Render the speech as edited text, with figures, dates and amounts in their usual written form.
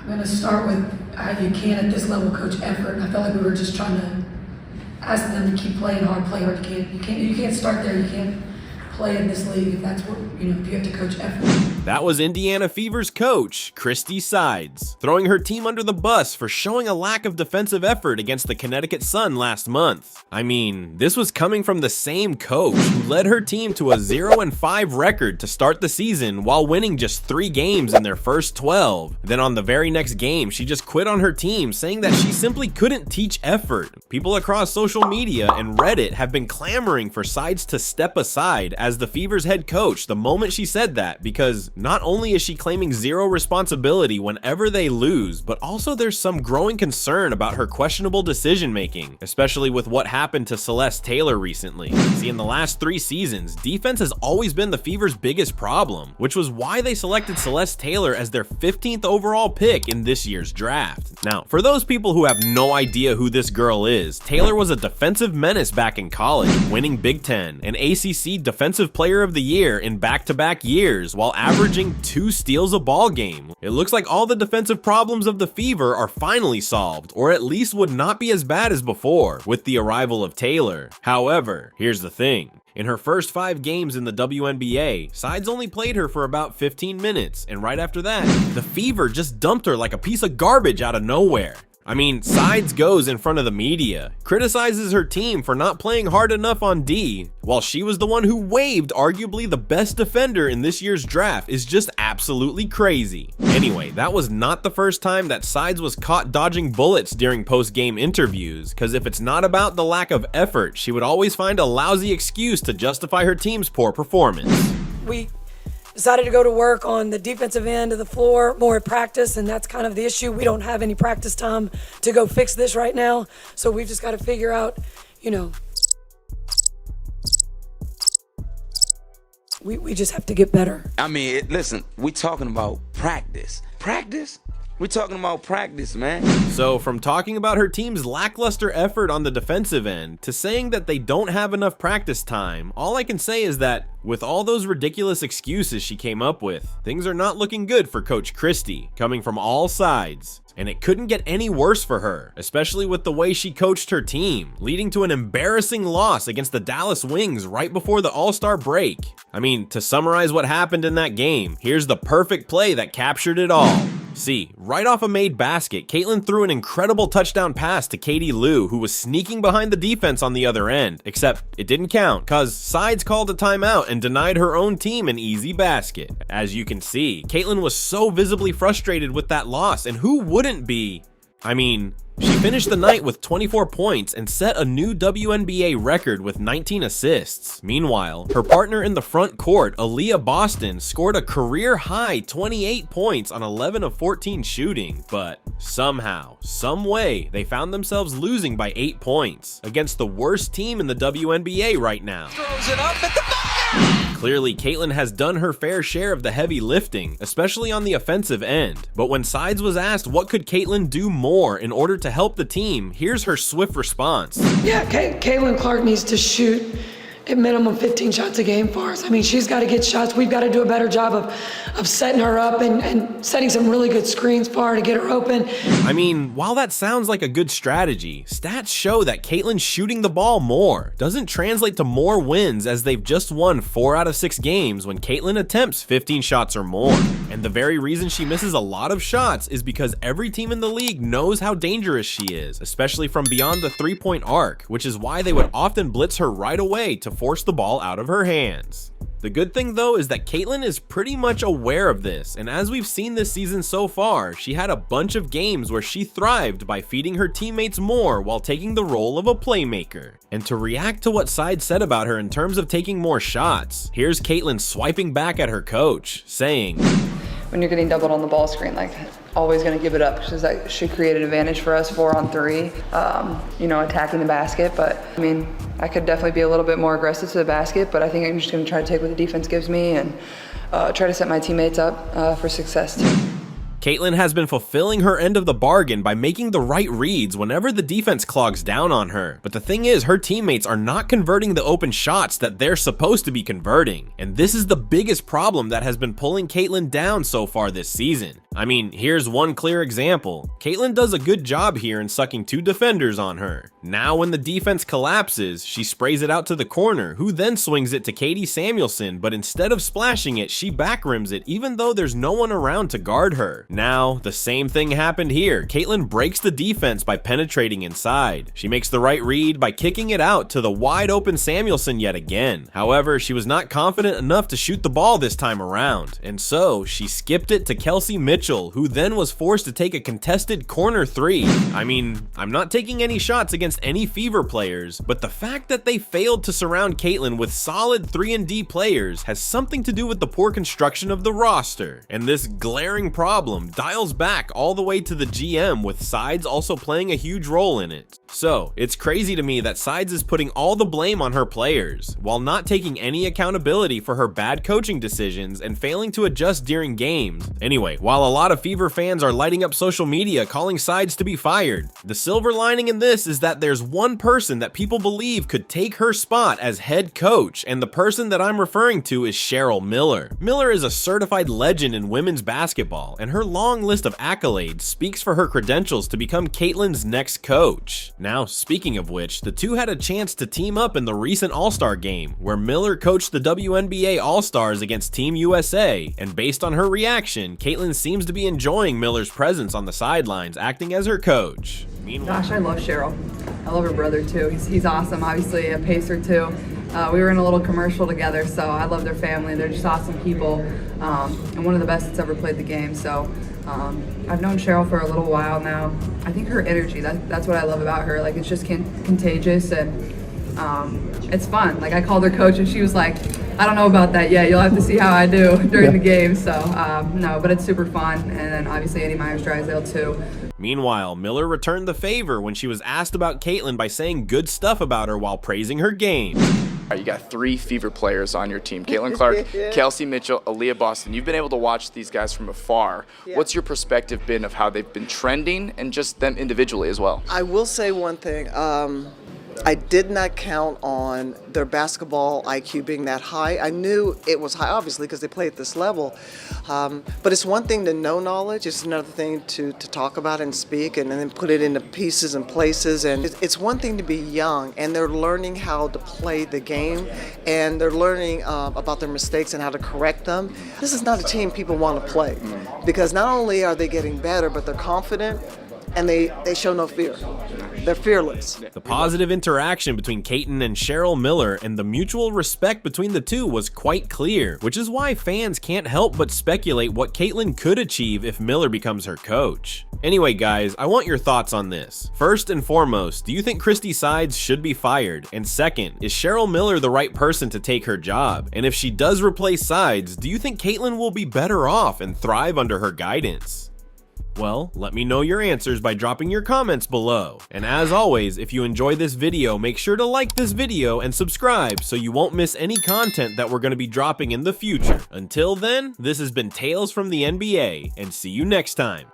I'm going to start with how you can at this level coach effort. And I felt like we were just trying to ask them to keep playing hard, play hard. You can't start there. You can't play in this league if that's what, if you have to coach effort. That was Indiana Fever's coach, Christie Side, throwing her team under the bus for showing a lack of defensive effort against the Connecticut Sun last month. I mean, this was coming from the same coach who led her team to a 0-5 record to start the season while winning just 3 games in their first 12. Then on the very next game, she just quit on her team, saying that she simply couldn't teach effort. People across social media and Reddit have been clamoring for Sides to step aside as the Fever's head coach the moment she said that, because not only is she claiming zero responsibility whenever they lose, but also there's some growing concern about her questionable decision making, especially with what happened to Celeste Taylor recently. See, in the last 3 seasons, defense has always been the Fever's biggest problem, which was why they selected Celeste Taylor as their 15th overall pick in this year's draft. Now, for those people who have no idea who this girl is, Taylor was a defensive menace back in college, winning Big Ten and ACC Defensive Player of the Year in back-to-back years while averaging 2 steals a ball game. It looks like all the defensive problems of the Fever are finally solved, or at least would not be as bad as before, with the arrival of Taylor. However, here's the thing. In her first 5 games in the WNBA, Sides only played her for about 15 minutes, and right after that, the Fever just dumped her like a piece of garbage out of nowhere. I mean, Sides goes in front of the media, criticizes her team for not playing hard enough on D, while she was the one who waived arguably the best defender in this year's draft, is just absolutely crazy. Anyway, that was not the first time that Sides was caught dodging bullets during post-game interviews, because if it's not about the lack of effort, she would always find a lousy excuse to justify her team's poor performance. We decided to go to work on the defensive end of the floor, more at practice, and that's kind of the issue. We don't have any practice time to go fix this right now, so we've just got to figure out, we just have to get better. I mean, listen, we talking about practice. Practice? We're talking about practice, man. So from talking about her team's lackluster effort on the defensive end to saying that they don't have enough practice time, all I can say is that with all those ridiculous excuses she came up with, things are not looking good for Coach Christie, coming from all sides. And it couldn't get any worse for her, especially with the way she coached her team, leading to an embarrassing loss against the Dallas Wings right before the All-Star break. I mean, to summarize what happened in that game, here's the perfect play that captured it all. See, right off a made basket, Caitlin threw an incredible touchdown pass to Katie Lou, who was sneaking behind the defense on the other end, except it didn't count, cause Sides called a timeout and denied her own team an easy basket. As you can see, Caitlin was so visibly frustrated with that loss, and who wouldn't be? I mean, she finished the night with 24 points and set a new WNBA record with 19 assists. Meanwhile, her partner in the front court, Aaliyah Boston, scored a career-high 28 points on 11 of 14 shooting, but somehow, some way, they found themselves losing by 8 points against the worst team in the WNBA right now. Throws it up at the bucket! Clearly, Caitlin has done her fair share of the heavy lifting, especially on the offensive end. But when Sides was asked what could Caitlin do more in order to help the team, here's her swift response. Yeah, Caitlin Clark needs to shoot at minimum 15 shots a game for us. I mean, she's got to get shots. We've got to do a better job of setting her up and setting some really good screens for her to get her open. I mean, while that sounds like a good strategy, stats show that Caitlin shooting the ball more doesn't translate to more wins, as they've just won 4 out of 6 games when Caitlin attempts 15 shots or more. And the very reason she misses a lot of shots is because every team in the league knows how dangerous she is, especially from beyond the 3-point arc, which is why they would often blitz her right away to force the ball out of her hands. The good thing though is that Caitlin is pretty much aware of this, and as we've seen this season so far, she had a bunch of games where she thrived by feeding her teammates more while taking the role of a playmaker. And to react to what Sides said about her in terms of taking more shots, here's Caitlin swiping back at her coach, saying, when you're getting doubled on the ball screen, like, always going to give it up, because that should create an advantage for us 4-on-3, attacking the basket. But I mean, I could definitely be a little bit more aggressive to the basket, but I think I'm just going to try to take what the defense gives me and try to set my teammates up for success too. Caitlin has been fulfilling her end of the bargain by making the right reads whenever the defense clogs down on her. But the thing is, her teammates are not converting the open shots that they're supposed to be converting. And this is the biggest problem that has been pulling Caitlin down so far this season. I mean, here's one clear example. Caitlin does a good job here in sucking 2 defenders on her. Now when the defense collapses, she sprays it out to the corner, who then swings it to Katie Samuelson, but instead of splashing it, she backrims it even though there's no one around to guard her. Now, the same thing happened here. Caitlin breaks the defense by penetrating inside. She makes the right read by kicking it out to the wide open Samuelson yet again. However, she was not confident enough to shoot the ball this time around, and so she skipped it to Kelsey Mitchell, who then was forced to take a contested corner 3. I mean, I'm not taking any shots against any Fever players, but the fact that they failed to surround Caitlin with solid 3-and-D players has something to do with the poor construction of the roster. And this glaring problem dials back all the way to the GM, with Sides also playing a huge role in it. So, it's crazy to me that Sides is putting all the blame on her players, while not taking any accountability for her bad coaching decisions and failing to adjust during games. Anyway, while a lot of Fever fans are lighting up social media calling Sides to be fired, the silver lining in this is that there's one person that people believe could take her spot as head coach, and the person that I'm referring to is Cheryl Miller. Miller is a certified legend in women's basketball, and her long list of accolades speaks for her credentials to become Caitlin's next coach. Now, speaking of which, the two had a chance to team up in the recent All-Star game, where Miller coached the WNBA All-Stars against Team USA, and based on her reaction, Caitlin seems to be enjoying Miller's presence on the sidelines, acting as her coach. Meanwhile, Gosh, I love Cheryl. I love her brother too. He's awesome. Obviously a Pacer too. We were in a little commercial together, so I love their family. They're just awesome people, and one of the best that's ever played the game. So I've known Cheryl for a little while now. I think her energy, that's what I love about her. Like, it's just contagious, and it's fun. Like, I called her coach and she was like, I don't know about that yet. You'll have to see how I do during the game. So no, but it's super fun. And then obviously Annie Myers-Drysdale too. Meanwhile, Miller returned the favor when she was asked about Caitlin by saying good stuff about her while praising her game. You got 3 Fever players on your team: Caitlin Clark, Kelsey Mitchell, Aaliyah Boston. You've been able to watch these guys from afar. What's your perspective been of how they've been trending and just them individually as well? I will say one thing. I did not count on their basketball IQ being that high. I knew it was high, obviously, because they play at this level. But it's one thing to know knowledge. It's another thing to talk about and speak and then put it into pieces and places. And it's one thing to be young, and they're learning how to play the game, and they're learning about their mistakes and how to correct them. This is not a team people want to play, because not only are they getting better, but they're confident, and they show no fear. They're fearless. The positive interaction between Caitlin and Cheryl Miller and the mutual respect between the two was quite clear, which is why fans can't help but speculate what Caitlin could achieve if Miller becomes her coach. Anyway guys, I want your thoughts on this. First and foremost, do you think Christie Sides should be fired? And second, is Cheryl Miller the right person to take her job? And if she does replace Sides, do you think Caitlin will be better off and thrive under her guidance? Well, let me know your answers by dropping your comments below. And as always, if you enjoyed this video, make sure to like this video and subscribe so you won't miss any content that we're going to be dropping in the future. Until then, this has been Tales from the NBA, and see you next time.